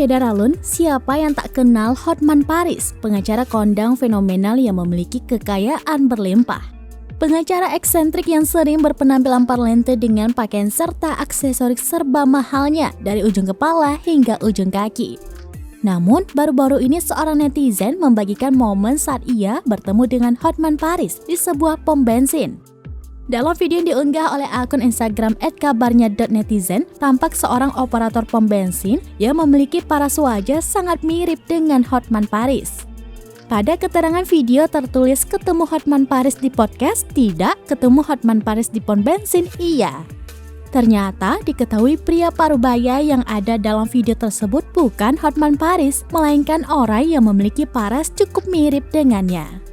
Daralun, siapa yang tak kenal Hotman Paris, pengacara kondang fenomenal yang memiliki kekayaan berlimpah. Pengacara eksentrik yang sering berpenampilan parlente dengan pakaian serta aksesoris serba mahalnya dari ujung kepala hingga ujung kaki. Namun, baru-baru ini seorang netizen membagikan momen saat ia bertemu dengan Hotman Paris di sebuah pom bensin. Dalam video yang diunggah oleh akun Instagram @kabarnya.netizen, tampak seorang operator pom bensin yang memiliki paras wajah sangat mirip dengan Hotman Paris. Pada keterangan video tertulis ketemu Hotman Paris di podcast, tidak ketemu Hotman Paris di pom bensin, iya. Ternyata diketahui pria parubaya yang ada dalam video tersebut bukan Hotman Paris, melainkan orang yang memiliki paras cukup mirip dengannya.